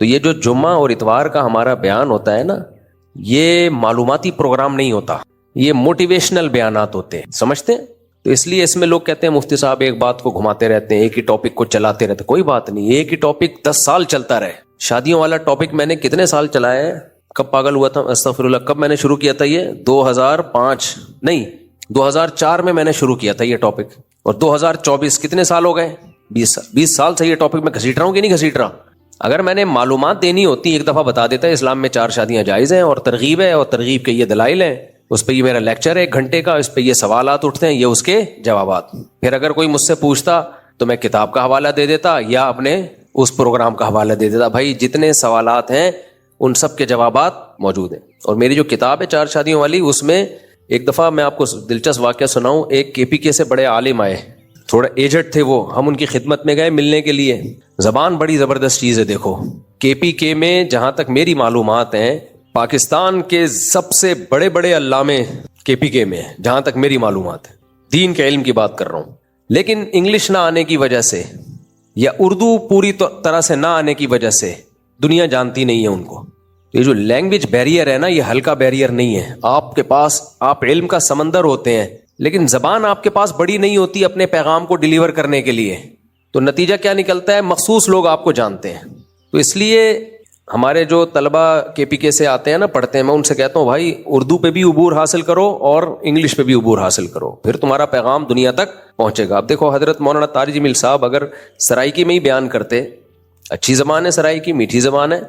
تو یہ جو جمعہ اور اتوار کا ہمارا بیان ہوتا ہے نا، یہ معلوماتی پروگرام نہیں ہوتا، یہ موٹیویشنل بیانات ہوتے ہیں، سمجھتے ہیں؟ تو اس لیے اس میں لوگ کہتے ہیں مفتی صاحب ایک بات کو گھماتے رہتے ہیں، ایک ہی ٹاپک کو چلاتے رہتے ہیں۔ کوئی بات نہیں، ایک ہی ٹاپک 10 سال چلتا رہے۔ شادیوں والا ٹاپک میں نے کتنے سال چلایا ہے، کب پاگل ہوا تھا، استغفر اللہ، کب میں نے شروع کیا تھا یہ 2004 میں نے شروع کیا تھا یہ ٹاپک، اور 2024 کتنے سال ہو گئے، 20 سال سے یہ ٹاپک میں گھسیٹ رہا ہوں کہ نہیں گھسیٹ رہا۔ اگر میں نے معلومات دینی ہوتی ایک دفعہ بتا دیتا ہے اسلام میں 4 شادیاں جائز ہیں اور ترغیب ہے، اور ترغیب کے یہ دلائل ہیں، اس پہ یہ میرا لیکچر ہے 1 گھنٹے کا، اس پہ یہ سوالات اٹھتے ہیں، یہ اس کے جوابات۔ پھر اگر کوئی مجھ سے پوچھتا تو میں کتاب کا حوالہ دے دیتا یا اپنے اس پروگرام کا حوالہ دے دیتا، بھائی جتنے سوالات ہیں ان سب کے جوابات موجود ہیں۔ اور میری جو کتاب ہے 4 شادیوں والی، اس میں ایک دفعہ میں آپ کو دلچسپ واقعہ سناؤں، ایک KPK سے بڑے عالم آئے، تھوڑا ایجڈ تھے وہ، ہم ان کی خدمت میں گئے ملنے کے لیے۔ زبان بڑی زبردست چیز ہے، دیکھو KPK میں جہاں تک میری معلومات ہیں پاکستان کے سب سے بڑے بڑے علامے KPK میں ہیں، جہاں تک میری معلومات ہے، دین کے علم کی بات کر رہا ہوں۔ لیکن انگلش نہ آنے کی وجہ سے یا اردو پوری طرح سے نہ آنے کی وجہ سے دنیا جانتی نہیں ہے ان کو۔ یہ جو لینگویج بیریئر ہے نا، یہ ہلکا بیریئر نہیں ہے۔ آپ کے پاس آپ علم کا سمندر ہوتے ہیں، لیکن زبان آپ کے پاس بڑی نہیں ہوتی اپنے پیغام کو ڈیلیور کرنے کے لیے، تو نتیجہ کیا نکلتا ہے، مخصوص لوگ آپ کو جانتے ہیں۔ تو اس لیے ہمارے جو طلبہ KPK سے آتے ہیں نا، پڑھتے ہیں، میں ان سے کہتا ہوں بھائی اردو پہ بھی عبور حاصل کرو اور انگلش پہ بھی عبور حاصل کرو، پھر تمہارا پیغام دنیا تک پہنچے گا۔ اب دیکھو حضرت مولانا طارق جمیل صاحب اگر سرائیکی میں ہی بیان کرتے، اچھی زبان ہے سرائیکی، میٹھی زبان ہے،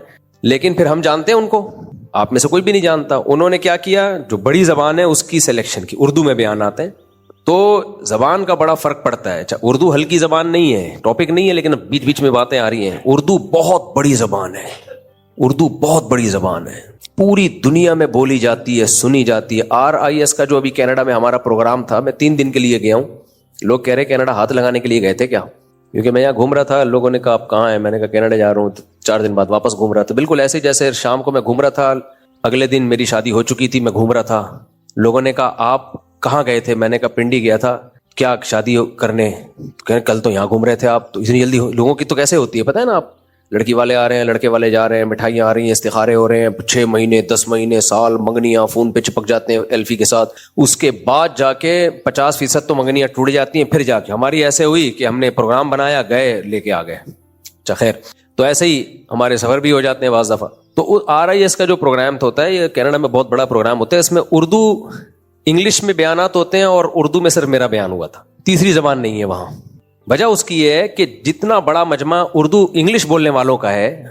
لیکن پھر ہم جانتے ہیں ان کو، آپ میں سے کوئی بھی نہیں جانتا۔ انہوں نے کیا کیا، جو بڑی زبان ہے اس کی سلیکشن کی، اردو میں بیان آتے ہیں، تو زبان کا بڑا فرق پڑتا ہے۔ اردو ہلکی زبان نہیں ہے، ٹاپک نہیں ہے، لیکن بیچ بیچ میں باتیں آ رہی ہیں، اردو بہت بڑی زبان ہے، اردو بہت بڑی زبان ہے، پوری دنیا میں بولی جاتی ہے، سنی جاتی ہے۔ RIS کا جو ابھی کینیڈا میں ہمارا پروگرام تھا، میں 3 دن کے لیے گیا ہوں، لوگ کہہ رہے کینیڈا ہاتھ لگانے کے لیے گئے تھے کیا، کیونکہ میں یہاں گھوم رہا تھا، لوگوں نے کہا آپ کہاں ہیں، میں نے کہا کینیڈا جا رہا ہوں، 4 دن بعد واپس گھوم رہا تھا، بالکل ایسے جیسے شام کو میں گھوم رہا تھا، اگلے دن میری شادی ہو چکی تھی، میں گھوم رہا تھا۔ لوگوں نے کہا آپ کہاں گئے تھے، میں نے کہا پنڈی گیا تھا، کیا شادی کرنے، کل تو یہاں گھوم رہے تھے آپ، تو اتنی جلدی لوگوں کی تو کیسے ہوتی ہے پتہ ہے نا، آپ لڑکی والے آ رہے ہیں، لڑکے والے جا رہے ہیں، مٹھائیاں آ رہی ہیں، استخارے ہو رہے ہیں، 6 مہینے 10 مہینے سال منگنیاں فون پہ چپک جاتے ہیں ایلفی کے ساتھ، اس کے بعد جا کے 50% تو منگنیاں ٹوٹ جاتی ہیں، پھر جا کے ہماری ایسے ہوئی کہ ہم نے پروگرام بنایا، گئے لے کے آ گئے۔ اچھا خیر، تو ایسے ہی ہمارے سفر بھی ہو جاتے ہیں بعض دفعہ۔ تو RIS کا جو پروگرام ہوتا ہے، یہ کینیڈا میں بہت بڑا پروگرام ہوتا ہے، اس میں اردو انگلش میں بیانات ہوتے ہیں، اور اردو میں صرف میرا بیان ہوا تھا، تیسری زبان نہیں ہے وہاں۔ وجہ اس کی یہ ہے کہ جتنا بڑا مجمع اردو انگلش بولنے والوں کا ہے،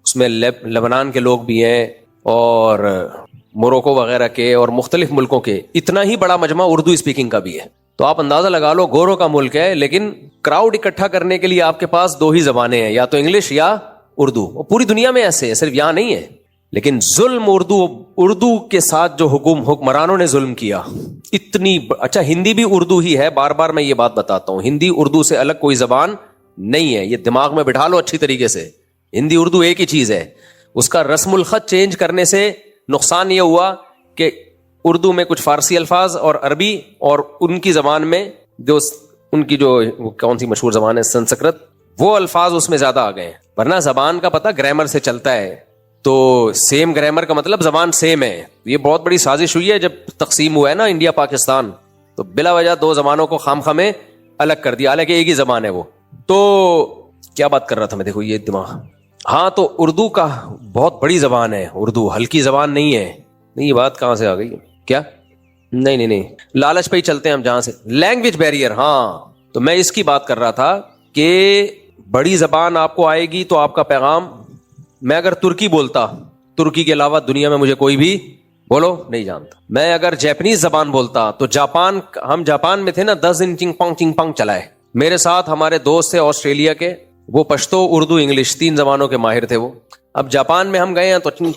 اس میں لبنان کے لوگ بھی ہیں اور موروکو وغیرہ کے اور مختلف ملکوں کے، اتنا ہی بڑا مجمع اردو اسپیکنگ کا بھی ہے۔ تو آپ اندازہ لگا لو، گوروں کا ملک ہے، لیکن کراؤڈ اکٹھا کرنے کے لیے آپ کے پاس 2 ہی زبانیں ہیں، یا تو انگلش یا اردو۔ اور پوری دنیا میں ایسے ہے، صرف یہاں نہیں ہے، لیکن ظلم اردو کے ساتھ جو حکمرانوں نے ظلم کیا اتنی اچھا، ہندی بھی اردو ہی ہے، بار بار میں یہ بات بتاتا ہوں، ہندی اردو سے الگ کوئی زبان نہیں ہے، یہ دماغ میں بٹھا لو اچھی طریقے سے، ہندی اردو ایک ہی چیز ہے۔ اس کا رسم الخط چینج کرنے سے نقصان یہ ہوا کہ اردو میں کچھ فارسی الفاظ اور عربی، اور ان کی زبان میں جو ان کی جو کون سی مشہور زبان ہے سنسکرت، وہ الفاظ اس میں زیادہ آ گئے ہیں۔ ورنہ زبان کا پتہ گرامر سے چلتا ہے، تو سیم گرامر کا مطلب زبان سیم ہے۔ یہ بہت بڑی سازش ہوئی ہے، جب تقسیم ہوا ہے نا انڈیا پاکستان، تو بلا وجہ 2 زبانوں کو خام خامے الگ کر دیا، حالانکہ ایک ہی زبان ہے وہ۔ تو کیا بات کر رہا تھا میں، دیکھو یہ دماغ، ہاں، تو اردو کا بہت بڑی زبان ہے، اردو ہلکی زبان نہیں ہے۔ نہیں، یہ بات کہاں سے آ گئی کیا، نہیں، لالچ پہ ہی چلتے ہیں ہم جہاں سے، لینگویج بیریئر، ہاں، تو میں اس کی بات کر رہا تھا کہ بڑی زبان آپ کو آئے گی تو آپ کا پیغام، میں اگر ترکی بولتا، ترکی کے علاوہ دنیا میں مجھے کوئی بھی بولو نہیں جانتا۔ میں اگر جاپنیز زبان بولتا تو ہم جاپان میں تھے نا، 10 دن چنگ پانگ چلائے۔ میرے ساتھ ہمارے دوست تھے آسٹریلیا کے، وہ پشتو اردو انگلش 3 زبانوں کے ماہر تھے وہ۔ اب جاپان میں ہم گئے ہیں تو چنگ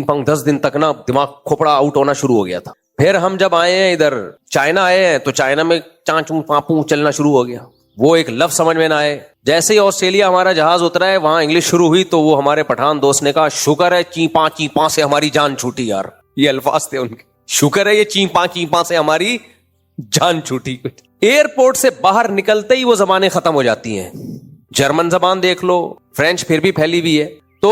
پانگ 10 دن تک نا دماغ کھوپڑا آؤٹ ہونا شروع ہو گیا تھا۔ پھر ہم جب آئے ہیں ادھر چائنا آئے ہیں تو چائنا میں چانچوں پاپوں چلنا شروع ہو گیا، وہ ایک لفظ سمجھ میں نہ آئے۔ جیسے ہی آسٹریلیا ہمارا جہاز اترا ہے، وہاں انگلش شروع ہوئی تو وہ ہمارے پٹھان دوست نے کہا شکر ہے چیپاں سے ہماری جان چھوٹی، یار یہ الفاظ تھے ان کے، شکر ہے یہ چیپاں سے ہماری جان چھوٹی۔ ایئرپورٹ سے باہر نکلتے ہی وہ زبانیں ختم ہو جاتی ہیں۔ جرمن زبان دیکھ لو، فرینچ پھر بھی پھیلی ہوئی ہے، تو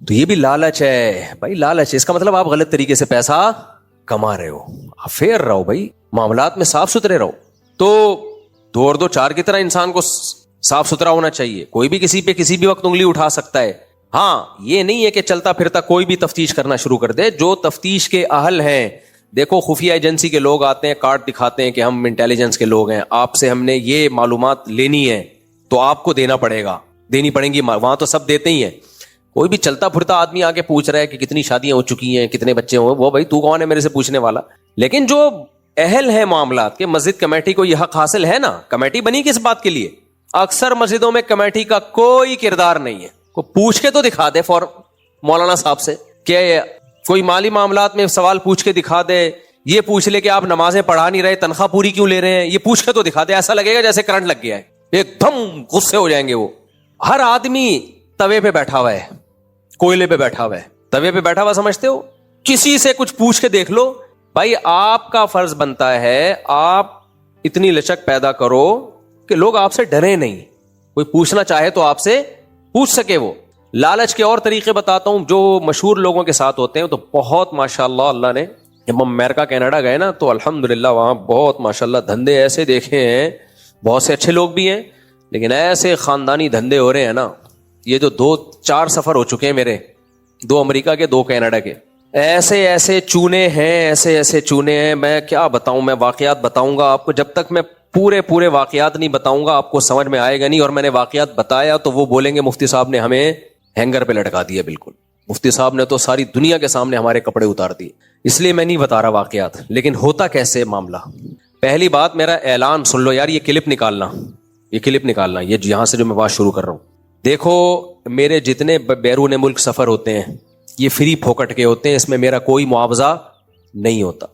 تو یہ بھی لالچ ہے بھائی, لالچ. اس کا مطلب آپ غلط طریقے سے پیسہ کما رہے ہو. آپ فیئر رہو بھائی, معاملات میں صاف ستھرے رہو. تو 2 اور 2 4 کی طرح انسان کو صاف ستھرا ہونا چاہیے. کوئی بھی کسی پہ کسی بھی وقت انگلی اٹھا سکتا ہے. ہاں یہ نہیں ہے کہ چلتا پھرتا کوئی بھی تفتیش کرنا شروع کر دے. جو تفتیش کے اہل ہیں, دیکھو خفیہ ایجنسی کے لوگ آتے ہیں, کارڈ دکھاتے ہیں کہ ہم انٹیلیجنس کے لوگ ہیں, آپ سے ہم نے یہ معلومات لینی ہے تو آپ کو دینا پڑے گا, دینی پڑیں گی. وہاں تو سب دیتے ہی ہیں. کوئی بھی چلتا پھرتا آدمی آ کے پوچھ رہا ہے کہ کتنی شادیاں ہو چکی ہیں, کتنے بچے ہوں, وہ بھائی تو کون ہے میرے سے پوچھنے والا. لیکن جو اہل ہے معاملات کے, مسجد کمیٹی کو یہ حق حاصل ہے نا. کمیٹی بنی کس بات کے لیے؟ اکثر مسجدوں میں کمیٹی کا کوئی کردار نہیں ہے. کو پوچھ کے تو دکھا دے مولانا صاحب سے کہ کوئی مالی معاملات میں سوال پوچھ کے دکھا دے. یہ پوچھ لے کہ آپ نمازیں پڑھا نہیں رہے, تنخواہ پوری کیوں لے رہے ہیں, یہ پوچھ کے تو دکھا دے. ایسا لگے گا جیسے کرنٹ لگ گیا ہے, ایک دم غصے ہو جائیں گے وہ. ہر آدمی توے پہ بیٹھا ہوا ہے, کوئلے پہ بیٹھا ہوا ہے. توے پہ بیٹھا ہوا سمجھتے ہو؟ کسی سے کچھ پوچھ کے دیکھ لو بھائی. آپ کا فرض بنتا ہے آپ اتنی لچک پیدا کرو کہ لوگ آپ سے ڈرے نہیں. کوئی پوچھنا چاہے تو آپ سے پوچھ سکے. وہ لالچ کے اور طریقے بتاتا ہوں جو مشہور لوگوں کے ساتھ ہوتے ہیں. تو بہت ماشاءاللہ اللہ نے, جب ہم امریکہ کینیڈا گئے نا تو الحمدللہ وہاں بہت ماشاءاللہ دھندے ایسے دیکھے ہیں. بہت سے اچھے لوگ بھی ہیں لیکن ایسے خاندانی دھندے ہو رہے ہیں نا. یہ جو 2-4 سفر ہو چکے ہیں میرے, 2 امریکہ کے 2 کینیڈا کے, ایسے ایسے چونے ہیں, ایسے ایسے چونے ہیں. میں کیا بتاؤں, میں واقعات بتاؤں گا آپ کو. جب تک میں پورے واقعات نہیں بتاؤں گا آپ کو سمجھ میں آئے گا نہیں. اور میں نے واقعات بتایا تو وہ بولیں گے مفتی صاحب نے ہمیں ہینگر پہ لٹکا دیا. بالکل مفتی صاحب نے تو ساری دنیا کے سامنے ہمارے کپڑے اتار دیے. اس لیے میں نہیں بتا رہا واقعات. لیکن ہوتا کیسے معاملہ, پہلی بات میرا اعلان سن لو یار. یہ کلپ نکالنا, یہ یہاں سے جو میں بات شروع کر رہا ہوں. دیکھو میرے جتنے بیرون ملک سفر ہوتے ہیں یہ فری پھوکٹ کے ہوتے ہیں. اس میں میرا کوئی معاوضہ نہیں ہوتا.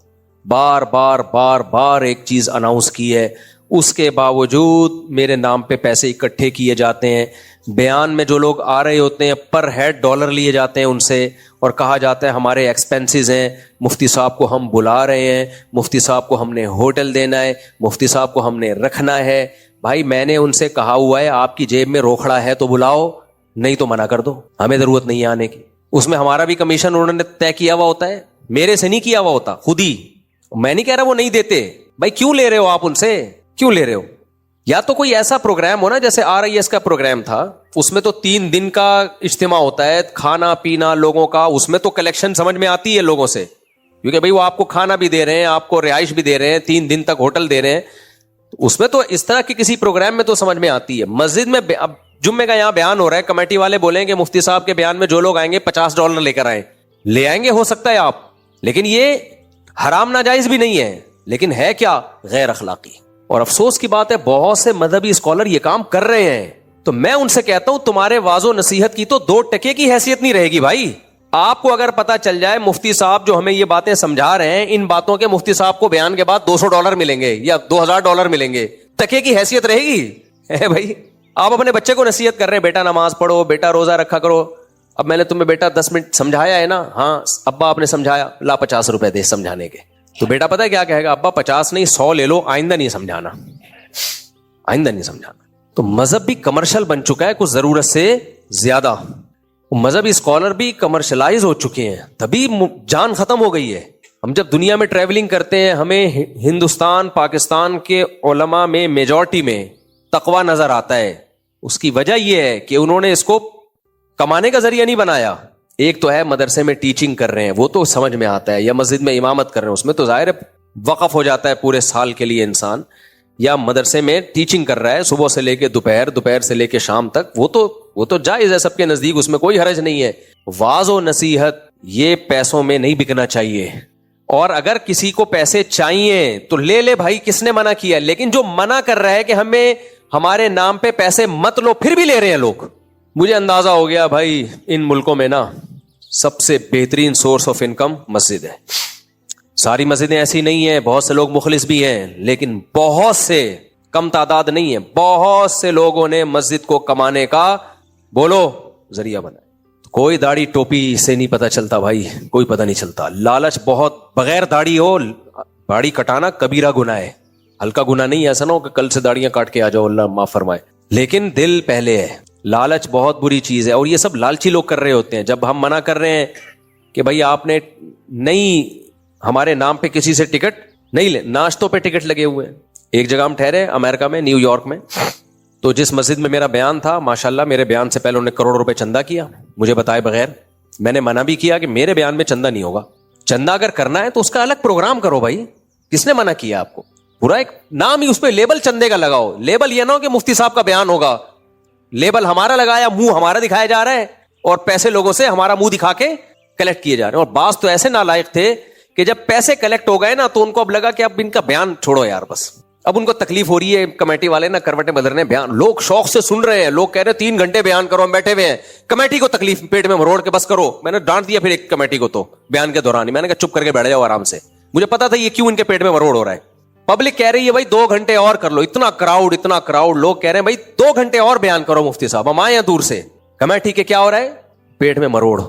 بار ایک چیز اناؤنس کی ہے, اس کے باوجود میرے نام پہ پیسے اکٹھے کیے جاتے ہیں. بیان میں جو لوگ آ رہے ہوتے ہیں پر ہیڈ $, لیے جاتے ہیں ان سے, اور کہا جاتا ہے ہمارے ایکسپینسز ہیں, مفتی صاحب کو ہم بلا رہے ہیں, مفتی صاحب کو ہم نے ہوٹل دینا ہے, مفتی صاحب کو ہم نے رکھنا ہے. بھائی میں نے ان سے کہا ہوا ہے آپ کی جیب میں روکھڑا ہے تو بلاؤ, نہیں تو منع کر دو, ہمیں ضرورت نہیں ہے آنے کی. اس میں ہمارا بھی کمیشن انہوں نے طے کیا ہوا ہوتا ہے, میرے سے نہیں کیا ہوا ہوتا, خود ہی. میں نہیں کہہ رہا وہ نہیں دیتے. بھائی کیوں لے رہے ہو آپ ان سے, کیوں لے رہے ہو؟ یا تو کوئی ایسا پروگرام ہو نا, جیسے RIS کا پروگرام تھا, اس میں تو 3 دن کا اجتماع ہوتا ہے, کھانا پینا لوگوں کا. اس میں تو کلیکشن سمجھ میں آتی ہے لوگوں سے, کیونکہ بھائی وہ آپ کو کھانا بھی دے رہے ہیں, آپ کو رہائش بھی دے رہے ہیں, 3 دن تک ہوٹل دے رہے ہیں. اس میں تو اس طرح کے کسی پروگرام میں تو سمجھ میں آتی ہے. مسجد میں اب جمعے کا یہاں بیان ہو رہا ہے, کمیٹی والے بولیں کہ مفتی صاحب کے بیان میں جو لوگ آئیں گے $50 لے کر آئیں. لے آئیں گے ہو سکتا ہے آپ, لیکن یہ حرام ناجائز بھی نہیں ہے, لیکن ہے کیا, غیر اخلاقی. اور افسوس کی بات ہے بہت سے مذہبی اسکالر یہ کام کر رہے ہیں. تو میں ان سے کہتا ہوں تمہارے واعظ و نصیحت کی تو 2 ٹکے کی حیثیت نہیں رہے گی بھائی. آپ کو اگر پتا چل جائے مفتی صاحب جو ہمیں یہ باتیں سمجھا رہے ہیں, ان باتوں کے مفتی صاحب کو بیان کے بعد $200 ملیں گے یا $2000 ملیں گے, ٹکے کی حیثیت رہے گی بھائی. آپ اپنے بچے کو نصیحت کر رہے ہیں, بیٹا نماز پڑھو, بیٹا روزہ رکھا کرو. اب میں نے تمہیں بیٹا 10 منٹ سمجھایا ہے نا, ہاں ابا آپ نے سمجھایا, لا $50 دے سمجھانے کے. تو بیٹا پتہ ہے کیا کہے گا, ابا 50 نہیں 100 لے لو, آئندہ نہیں سمجھانا, آئندہ نہیں سمجھانا. تو مذہب بھی کمرشل بن چکا ہے کچھ ضرورت سے زیادہ. مذہبی اسکالر بھی کمرشلائز ہو چکے ہیں, تبھی جان ختم ہو گئی ہے. ہم جب دنیا میں ٹریولنگ کرتے ہیں ہمیں ہندوستان پاکستان کے علماء میں میجورٹی میں تقوی نظر آتا ہے. اس کی وجہ یہ ہے کہ انہوں نے اس کو کمانے کا ذریعہ نہیں بنایا. ایک تو ہے مدرسے میں ٹیچنگ کر رہے ہیں, وہ تو سمجھ میں آتا ہے, یا مسجد میں امامت کر رہے ہیں, اس میں تو ظاہر ہے وقف ہو جاتا ہے پورے سال کے لیے انسان. یا مدرسے میں ٹیچنگ کر رہا ہے صبح سے لے کے دوپہر سے لے کے شام تک, وہ تو جائز ہے سب کے نزدیک, اس میں کوئی حرج نہیں ہے. واعظ و نصیحت یہ پیسوں میں نہیں بکنا چاہیے. اور اگر کسی کو پیسے چاہیے تو لے لے بھائی, کس نے منع کیا. لیکن جو منع کر رہا ہے کہ ہمیں ہمارے نام پہ پیسے مت لو, پھر بھی لے رہے ہیں لوگ. مجھے اندازہ ہو گیا بھائی ان ملکوں میں نا سب سے بہترین سورس آف انکم مسجد ہے. ساری مسجدیں ایسی نہیں ہیں, بہت سے لوگ مخلص بھی ہیں, لیکن بہت سے, کم تعداد نہیں ہے, بہت سے لوگوں نے مسجد کو کمانے کا بولو ذریعہ بنایا. کوئی داڑھی ٹوپی سے نہیں پتہ چلتا بھائی, کوئی پتہ نہیں چلتا. لالچ بہت, بغیر داڑھی ہو داڑھی کٹانا کبیرہ گناہ ہے, ہلکا گناہ نہیں ہے. ایسا نہ ہو کہ کل سے داڑیاں کاٹ کے آ جاؤ, اللہ معاف فرمائے. لیکن دل پہلے ہے. لالچ بہت بری چیز ہے, اور یہ سب لالچی لوگ کر رہے ہوتے ہیں. جب ہم منع کر رہے ہیں کہ بھائی آپ نے نہیں ہمارے نام پہ کسی سے ٹکٹ نہیں لے, ناشتوں پہ ٹکٹ لگے ہوئے ہیں. ایک جگہ ہم ٹھہرے امریکہ میں, نیو یارک میں, تو جس مسجد میں میرا بیان تھا, ماشاءاللہ میرے بیان سے پہلے انہوں نے کروڑ روپے چندہ کیا مجھے بتائے بغیر. میں نے منع بھی کیا کہ میرے بیان میں چندہ نہیں ہوگا. چندہ اگر کرنا ہے تو اس کا الگ پروگرام کرو بھائی, کس نے منع کیا آپ کو؟ پورا ایک نام ہی اس پہ لیبل چندے کا لگاؤ. لیبل یہ نہ ہو کہ مفتی صاحب کا بیان ہوگا, لیبل ہمارا لگایا, منہ ہمارا دکھایا جا رہا ہے, اور پیسے لوگوں سے ہمارا منہ دکھا کے کلیکٹ کیے جا رہے ہیں. اور بعض تو ایسے نالائق تھے کہ جب پیسے کلیکٹ ہو گئے نا تو ان کو اب لگا کہ اب ان کا بیان چھوڑو یار, بس اب ان کو تکلیف ہو رہی ہے. کمیٹی والے نا کروٹیں بدل رہے ہیں, بیان لوگ شوق سے سن رہے ہیں, لوگ کہہ رہے ہیں 3 گھنٹے بیان کرو, ہم بیٹھے ہوئے ہیں, کمیٹی کو تکلیف پیٹ میں مروڑ کے بس کرو. میں نے ڈانٹ دیا پھر ایک کمیٹی کو تو بیان کے دوران ہی, میں نے کہا چپ کر کے بیٹھ جاؤ آرام سے. مجھے پتا تھا یہ کیوں ان کے پیٹ میں مروڑ ہو رہا ہے. پبلک کہہ رہی ہے بھائی 2 گھنٹے اور کر لو, اتنا کراؤڈ, لوگ کہہ رہے ہیں بھائی 2 گھنٹے اور بیان کرو مفتی صاحب, ہم آئے ہیں دور سے. کمیٹی کے کیا ہو رہا ہے, پیٹ میں مروڑ,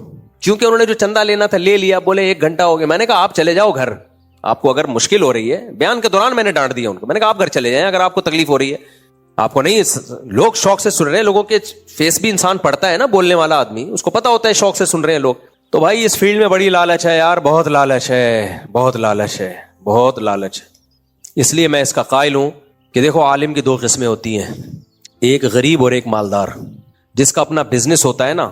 کیونکہ انہوں نے جو چندہ لینا تھا لے لیا, بولے 1 گھنٹہ ہو گیا. میں نے کہا آپ چلے جاؤ گھر, آپ کو اگر مشکل ہو رہی ہے, بیان کے دوران میں نے ڈانٹ دیا ان کو, میں نے کہا آپ گھر چلے جائیں اگر آپ کو تکلیف ہو رہی ہے. آپ کو نہیں, لوگ شوق سے سن رہے ہیں, لوگوں کے فیس بھی انسان پڑھتا ہے نا, بولنے والا آدمی, اس کو پتا ہوتا ہے شوق سے سن رہے ہیں لوگ. تو بھائی اس فیلڈ میں بڑی لالچ ہے یار, بہت لالچ ہے, بہت لالچ ہے, بہت لالچ ہے. اس لیے میں اس کا قائل ہوں کہ دیکھو عالم کی 2 قسمیں ہوتی ہیں, ایک غریب اور ایک مالدار. جس کا اپنا بزنس ہوتا ہے نا,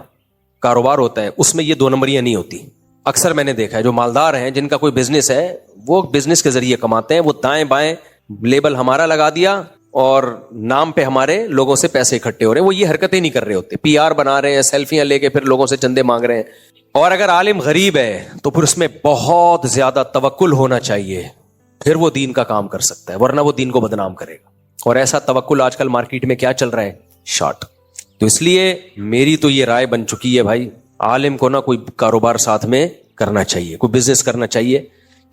کاروبار ہوتا ہے, اس میں یہ 2 نمبریاں نہیں ہوتی. اکثر میں نے دیکھا ہے جو مالدار ہیں, جن کا کوئی بزنس ہے, وہ بزنس کے ذریعے کماتے ہیں, وہ دائیں بائیں لیبل ہمارا لگا دیا اور نام پہ ہمارے لوگوں سے پیسے اکٹھے ہو رہے ہیں. وہ یہ حرکتیں نہیں کر رہے ہوتے, پی آر بنا رہے ہیں, سیلفیاں لے کے پھر لوگوں سے چندے مانگ رہے ہیں. اور اگر عالم غریب ہے تو پھر اس میں بہت زیادہ توکل ہونا چاہیے, پھر وہ دین کا کام کر سکتا ہے, ورنہ وہ دین کو بدنام کرے گا. اور ایسا توکل آج کل مارکیٹ میں کیا چل رہا ہے, شارٹ. تو اس لیے میری تو یہ رائے بن چکی ہے بھائی, عالم کو نہ کوئی کاروبار ساتھ میں کرنا چاہیے, کوئی بزنس کرنا چاہیے.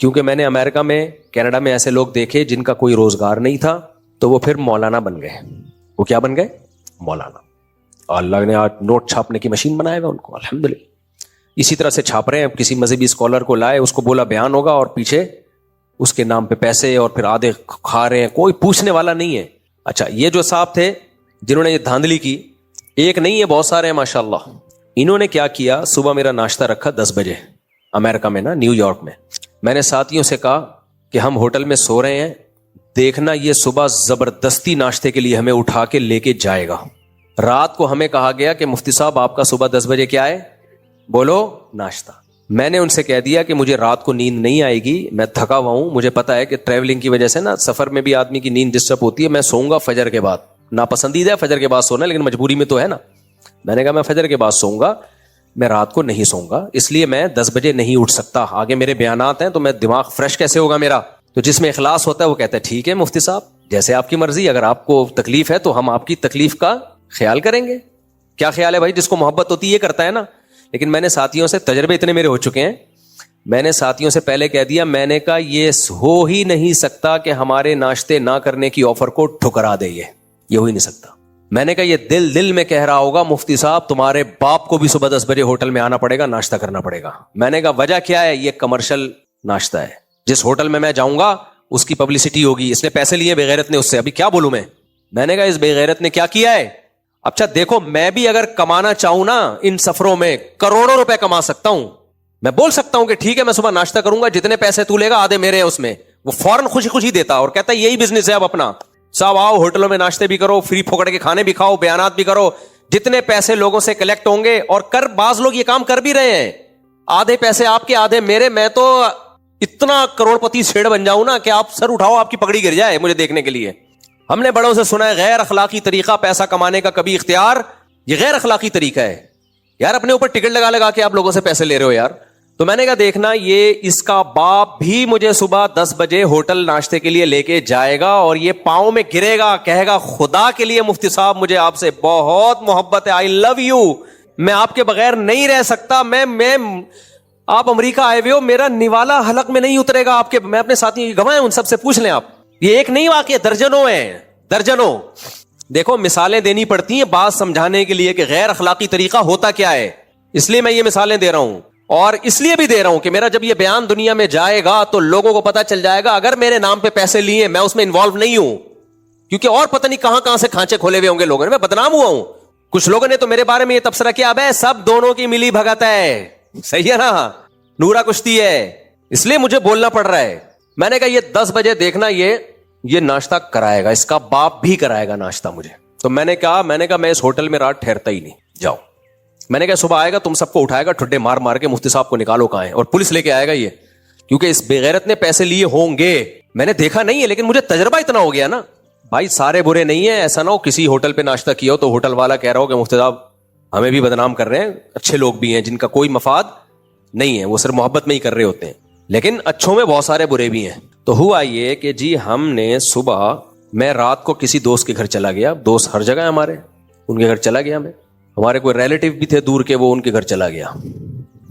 کیونکہ میں نے امریکہ میں, کینیڈا میں ایسے لوگ دیکھے جن کا کوئی روزگار نہیں تھا, تو وہ پھر مولانا بن گئے. وہ کیا بن گئے, مولانا. اللہ نے آج نوٹ چھاپنے کی مشین بنایا ہوا ان کو, الحمدللہ. اسی طرح سے چھاپ رہے ہیں. کسی مذہبی اسکالر کو لائے, اس کو بولا بیان ہوگا, اور پیچھے اس کے نام پہ پیسے, اور پھر آدھے کھا رہے ہیں, کوئی پوچھنے والا نہیں ہے. اچھا, یہ جو صاحب تھے جنہوں نے یہ دھاندلی کی, ایک نہیں ہے بہت سارے ہیں ماشاءاللہ. انہوں نے کیا کیا, صبح میرا ناشتہ رکھا 10 بجے امریکہ میں نا, نیو یارک میں. میں نے ساتھیوں سے کہا کہ ہم ہوٹل میں سو رہے ہیں, دیکھنا یہ صبح زبردستی ناشتے کے لیے ہمیں اٹھا کے لے کے جائے گا. رات کو ہمیں کہا گیا کہ مفتی صاحب آپ کا صبح 10 بجے کیا ہے, بولو ناشتہ. میں نے ان سے کہہ دیا کہ مجھے رات کو نیند نہیں آئے گی, میں تھکا ہوا ہوں, مجھے پتا ہے کہ ٹریولنگ کی وجہ سے نا سفر میں بھی آدمی کی نیند ڈسٹرب ہوتی ہے, میں سوؤں گا فجر کے بعد. ناپسندیدہ ہے فجر کے بعد سونا, لیکن مجبوری میں تو ہے نا. میں نے کہا میں فجر کے بعد سوؤں گا, میں رات کو نہیں سوؤں گا, اس لیے میں 10 بجے نہیں اٹھ سکتا. آگے میرے بیانات ہیں تو میں دماغ فریش کیسے ہوگا میرا. تو جس میں اخلاص ہوتا ہے وہ کہتا ہے ٹھیک ہے مفتی صاحب, جیسے آپ کی مرضی, اگر آپ کو تکلیف ہے تو ہم آپ کی تکلیف کا خیال کریں گے. کیا خیال ہے بھائی, جس کو محبت ہوتی ہے یہ کرتا ہے نا. لیکن میں نے ساتھیوں سے, تجربے اتنے میرے ہو چکے ہیں, میں نے ساتھیوں سے پہلے کہہ دیا, میں نے کہا یہ ہو ہی نہیں سکتا کہ ہمارے ناشتے نہ کرنے کی آفر کو ٹھکرا دے, یہ ہو ہی نہیں سکتا. میں نے کہا یہ دل میں کہہ رہا ہوگا مفتی صاحب تمہارے باپ کو بھی صبح 10 بجے ہوٹل میں آنا پڑے گا, ناشتہ کرنا پڑے گا. میں نے کہا وجہ کیا ہے, یہ کمرشل ناشتہ ہے, جس ہوٹل میں جاؤں گا اس کی پبلسٹی ہوگی, اس نے پیسے لیے بے غیرت نے اس سے, ابھی کیا بولوں میں نے کہا اس بے غیرت نے کیا کیا ہے. اچھا دیکھو, میں بھی اگر کمانا چاہوں نا ان سفروں میں کروڑوں روپے کما سکتا ہوں. میں بول سکتا ہوں کہ ٹھیک ہے میں صبح ناشتہ کروں گا, جتنے پیسے تو لے گا آدھے میرے ہیں اس میں. وہ فوراً خوشی خوشی دیتا اور کہتا ہے یہی بزنس ہے اب اپنا, صاحب آؤ ہوٹلوں میں ناشتے بھی کرو, فری پھوکڑ کے کھانے بھی کھاؤ, بیانات بھی کرو, جتنے پیسے لوگوں سے کلیکٹ ہوں گے. اور بعض لوگ یہ کام کر بھی رہے ہیں, آدھے پیسے آپ کے آدھے میرے. میں تو اتنا کروڑ پتی سیڑ بن جاؤں نا کہ آپ سر اٹھاؤ آپ کی پگڑی گر جائے مجھے دیکھنے کے لیے. ہم نے بڑوں سے سنا ہے غیر اخلاقی طریقہ پیسہ کمانے کا کبھی اختیار, یہ غیر اخلاقی طریقہ ہے یار. اپنے اوپر ٹکٹ لگا کے آپ لوگوں سے پیسے لے رہے ہو یار. تو میں نے کہا دیکھنا, یہ اس کا باپ بھی مجھے صبح 10 بجے ہوٹل ناشتے کے لیے لے کے جائے گا, اور یہ پاؤں میں گرے گا, کہے گا خدا کے لیے مفتی صاحب مجھے آپ سے بہت محبت ہے, آئی لو یو, میں آپ کے بغیر نہیں رہ سکتا. میں آپ امریکہ آئے ہوئے ہو, میرا نوالا حلق میں نہیں اترے گا آپ کے. میں اپنے ساتھی گنوائے ان سب سے پوچھ لیں آپ, یہ ایک نہیں واقعہ, درجنوں ہیں, درجنوں. دیکھو مثالیں دینی پڑتی ہیں بات سمجھانے کے لیے کہ غیر اخلاقی طریقہ ہوتا کیا ہے, اس لیے میں یہ مثالیں دے رہا ہوں. اور اس لیے بھی دے رہا ہوں کہ میرا جب یہ بیان دنیا میں جائے گا تو لوگوں کو پتا چل جائے گا اگر میرے نام پہ پیسے لیے میں اس میں انوالو نہیں ہوں, کیونکہ اور پتہ نہیں کہاں سے کھانچے کھولے ہوئے ہوں گے لوگوں نے, میں بدنام ہوا ہوں. کچھ لوگوں نے تو میرے بارے میں یہ تبصرہ کیا، ابے سب دونوں کی ملی بھگت ہے، صحیح ہے نا، نورا کشتی ہے، اس لیے مجھے بولنا پڑ رہا ہے۔ میں نے کہا یہ 10 بجے دیکھنا، یہ ناشتہ کرائے گا، اس کا باپ بھی کرائے گا ناشتہ مجھے۔ تو میں نے کہا میں اس ہوٹل میں رات ٹھہرتا ہی نہیں، جاؤ۔ میں نے کہا صبح آئے گا تم سب کو اٹھائے گا، ٹھڈے مار مار کے مفتی صاحب کو نکالو کہاں ہے، اور پولیس لے کے آئے گا یہ، کیونکہ اس بے غیرت نے پیسے لیے ہوں گے۔ میں نے دیکھا نہیں ہے لیکن مجھے تجربہ اتنا ہو گیا نا۔ بھائی سارے برے نہیں ہیں، ایسا نہ ہو کسی ہوٹل پہ ناشتہ کیا ہو تو ہوٹل والا کہہ رہا ہو کہ مفتی صاحب ہمیں بھی بدنام کر رہے ہیں، اچھے لوگ بھی ہیں جن کا کوئی مفاد نہیں ہے، وہ صرف محبت میں ہی کر رہے ہوتے ہیں، لیکن اچھوں میں بہت سارے برے بھی ہیں۔ تو ہوا یہ کہ جی ہم نے صبح، میں رات کو کسی دوست کے گھر چلا گیا، دوست ہر جگہ ہمارے، ان کے گھر چلا گیا میں، ہمارے کوئی ریلیٹیو بھی تھے دور کے، وہ ان کے گھر چلا گیا،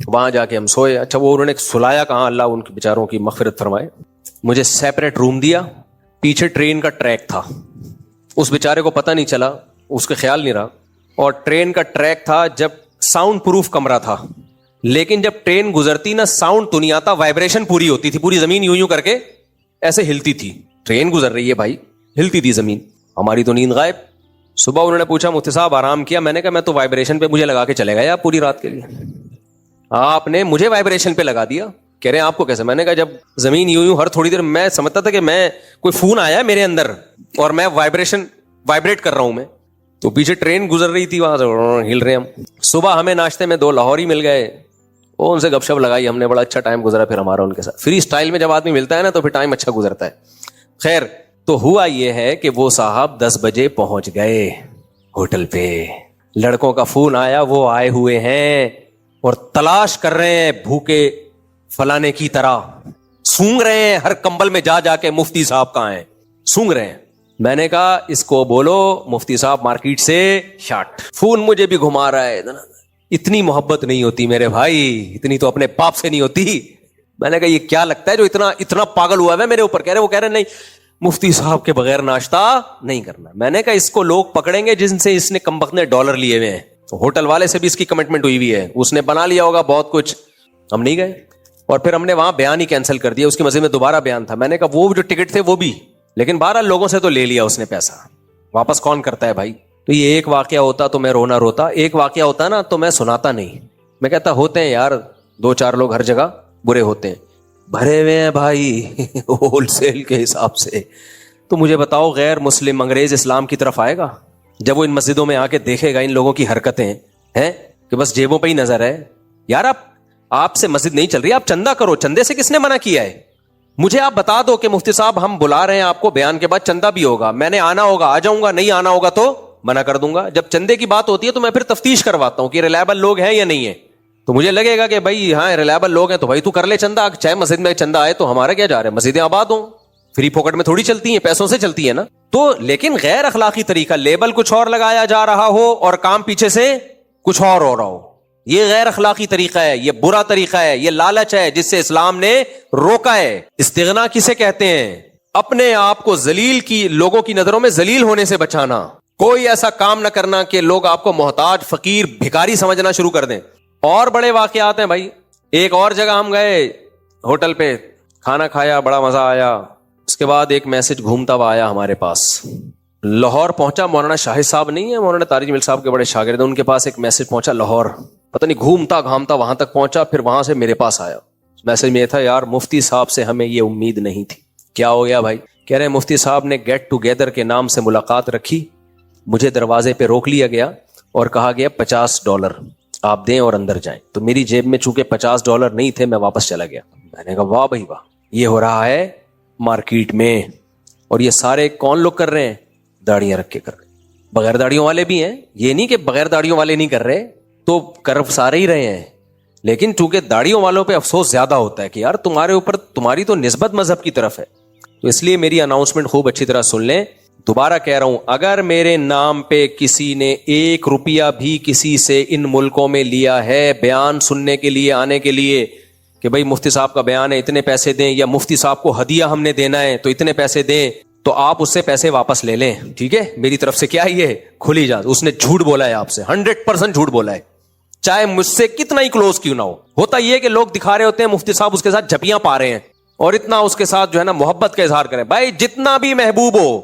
وہاں جا کے ہم سوئے۔ اچھا وہ انہوں نے سلایا کہاں، اللہ ان کے بیچاروں کی مغفرت فرمائے، مجھے سیپریٹ روم دیا، پیچھے ٹرین کا ٹریک تھا، اس بیچارے کو پتہ نہیں چلا، اس کے خیال نہیں رہا، اور ٹرین کا ٹریک تھا، جب ساؤنڈ پروف کمرہ تھا، لیکن جب ٹرین گزرتی نا ساؤنڈ تو نہیں آتا، وائبریشن پوری ہوتی تھی، پوری زمین یوں کر کے ایسے ہلتی تھی، ٹرین گزر رہی ہے بھائی، ہلتی تھی زمین، ہماری تو نیند غائب۔ صبح انہوں نے پوچھا مفتی صاحب آرام کیا؟ میں نے کہا میں تو وائبریشن پہ مجھے لگا کے چلے گیا پوری رات کے لیے، آپ نے مجھے وائبریشن پہ لگا دیا۔ کہہ رہے ہیں آپ کو کیسے؟ میں نے کہا جب زمین یوں ہر تھوڑی دیر، میں سمجھتا تھا کہ میں کوئی فون آیا میرے اندر اور میں وائبریٹ کر رہا ہوں میں، تو پیچھے ٹرین گزر رہی تھی، وہاں سے ہل رہے ہم۔ صبح ہمیں ناشتے میں 2 لاہوری مل گئے، وہ ان سے گپ شپ لگائی ہم نے، بڑا اچھا ٹائم گزرا پھر ہمارا ان کے ساتھ۔ فری اسٹائل میں جب آدمی ملتا ہے نا تو پھر ٹائم اچھا گزرتا ہے۔ خیر تو ہوا یہ ہے کہ وہ صاحب 10 بجے پہنچ گئے ہوٹل پہ، لڑکوں کا فون آیا، وہ آئے ہوئے ہیں اور تلاش کر رہے ہیں بھوکے فلانے کی طرح، سونگ رہے ہیں ہر کمبل میں جا کے مفتی صاحب کہاں ہیں، سونگ رہے ہیں۔ میں نے کہا اس کو بولو مفتی صاحب مارکیٹ سے شارٹ۔ فون مجھے بھی گھما رہا ہے، اتنی محبت نہیں ہوتی میرے بھائی، اتنی تو اپنے باپ سے نہیں ہوتی۔ میں نے کہا یہ کیا لگتا ہے جو اتنا پاگل ہوا ہے میرے اوپر؟ وہ کہہ رہے نہیں مفتی صاحب کے بغیر ناشتہ نہیں کرنا۔ میں نے کہا اس کو لوگ پکڑیں گے جن سے اس نے کمبخت ڈالر لیے ہوئے ہیں، ہوٹل والے سے بھی اس کی کمٹمنٹ ہوئی ہوئی ہے، اس نے بنا لیا ہوگا بہت کچھ، ہم نہیں گئے، اور پھر ہم نے وہاں بیان ہی کینسل کر دیا، اس کی مسجد میں دوبارہ بیان تھا۔ میں نے کہا وہ جو ٹکٹ تھے وہ بھی، لیکن 12 لوگوں سے تو لے لیا اس نے پیسہ، واپس کون کرتا ہے بھائی؟ تو یہ ایک واقعہ ہوتا تو میں رونا روتا، ایک واقعہ ہوتا نا تو میں سناتا نہیں، میں کہتا ہوتے ہیں یار 2-4 لوگ ہر جگہ برے ہوتے ہیں، بھرے ہوئے ہیں بھائی ہول سیل کے حساب سے۔ تو مجھے بتاؤ غیر مسلم انگریز اسلام کی طرف آئے گا جب وہ ان مسجدوں میں آ کے دیکھے گا ان لوگوں کی حرکتیں ہیں کہ بس جیبوں پہ ہی نظر ہے؟ یار آپ سے مسجد نہیں چل رہی، آپ چندہ کرو، چندے سے کس نے منع کیا ہے؟ مجھے آپ بتا دو کہ مفتی صاحب ہم بلا رہے ہیں آپ کو، بیان کے بعد چندہ بھی ہوگا، میں نے آنا ہوگا آ جاؤں گا، نہیں آنا ہوگا تو منع کر دوں گا۔ جب چندے کی بات ہوتی ہے تو میں پھر تفتیش کرواتا ہوں کہ ریلائبل لوگ ہیں یا نہیں ہے، تو مجھے لگے گا کہ بھائی ہاں ریلائبل لوگ ہیں تو بھائی تو کر لے چندہ، چاہے مسجد میں چندہ آئے تو ہمارا کیا جا رہا ہے، مسجدیں آباد ہوں، فری پاکٹ میں تھوڑی چلتی ہیں، پیسوں سے چلتی ہے نا۔ تو لیکن غیر اخلاقی طریقہ، لیبل کچھ اور لگایا جا رہا ہو اور کام پیچھے سے کچھ اور ہو رہا ہو، یہ غیر اخلاقی طریقہ ہے، یہ برا طریقہ ہے، یہ لالچ ہے جس سے اسلام نے روکا ہے۔ استغنا کسے کہتے ہیں؟ اپنے آپ کو ذلیل کی، لوگوں کی نظروں میں ذلیل ہونے سے بچانا، کوئی ایسا کام نہ کرنا کہ لوگ آپ کو محتاج، فقیر، بھکاری سمجھنا شروع کر دیں۔ اور بڑے واقعات ہیں بھائی، ایک اور جگہ ہم گئے ہوٹل پہ، کھانا کھایا، بڑا مزہ آیا، اس کے بعد ایک میسج گھومتا ہوا آیا ہمارے پاس، لاہور پہنچا، مولانا شاہد صاحب نہیں ہے، مولانا طارق جمیل صاحب کے بڑے شاگرد ہیں، ان کے پاس ایک میسج پہنچا لاہور، پتہ نہیں گھومتا گھامتا وہاں تک پہنچا، پھر وہاں سے میرے پاس آیا۔ میسج میں یہ تھا، یار مفتی صاحب سے ہمیں یہ امید نہیں تھی۔ کیا ہو گیا بھائی؟ کہہ رہے ہیں مفتی صاحب نے گیٹ ٹوگیدر کے نام سے ملاقات رکھی، مجھے دروازے پہ روک لیا گیا اور کہا گیا $50 آپ دیں اور اندر جائیں، تو میری جیب میں چونکہ $50 نہیں تھے، میں واپس چلا گیا۔ میں نے کہا واہ بھائی واہ، یہ ہو رہا ہے مارکیٹ میں، اور یہ سارے کون لوگ کر رہے ہیں؟ داڑیاں رکھ کے کر رہے ہیں، بغیر داڑیوں والے بھی ہیں، یہ نہیں کہ بغیر داڑیوں والے نہیں کر رہے، تو کر سارے ہی رہے ہیں، لیکن چونکہ داڑیوں والوں پہ افسوس زیادہ ہوتا ہے کہ یار تمہارے اوپر، تمہاری تو نسبت مذہب کی طرف ہے، تو اس لیے میری اناؤنسمنٹ خوب اچھی طرح سن لیں۔ دوبارہ کہہ رہا ہوں، اگر میرے نام پہ کسی نے $1 بھی کسی سے ان ملکوں میں لیا ہے بیان سننے کے لیے، آنے کے لیے، کہ بھائی مفتی صاحب کا بیان ہے اتنے پیسے دیں، یا مفتی صاحب کو ہدیہ ہم نے دینا ہے تو اتنے پیسے دیں، تو آپ اس سے پیسے واپس لے لیں، ٹھیک ہے؟ میری طرف سے کیا یہ کھلی اجازت، اس نے جھوٹ بولا ہے آپ سے، 100% جھوٹ بولا ہے، چاہے مجھ سے کتنا ہی کلوز کیوں نہ ہو۔ ہوتا یہ کہ لوگ دکھا رہے ہوتے ہیں مفتی صاحب اس کے ساتھ جھپیاں پا رہے ہیں اور اتنا اس کے ساتھ جو ہے نا محبت کا اظہار کریں، بھائی جتنا بھی محبوب ہو،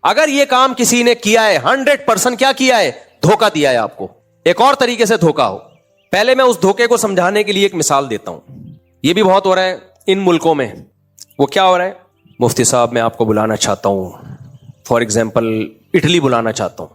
اگر یہ کام کسی نے کیا ہے 100% کیا کیا ہے، دھوکہ دیا ہے آپ کو. ایک اور طریقے سے دھوکہ ہو. پہلے میں اس دھوکے کو سمجھانے کے لیے ایک مثال دیتا ہوں. یہ بھی بہت ہو رہا ہے ان ملکوں میں. وہ کیا ہو رہا ہے؟ مفتی صاحب میں آپ کو بلانا چاہتا ہوں، فار ایگزامپل اٹلی بلانا چاہتا ہوں.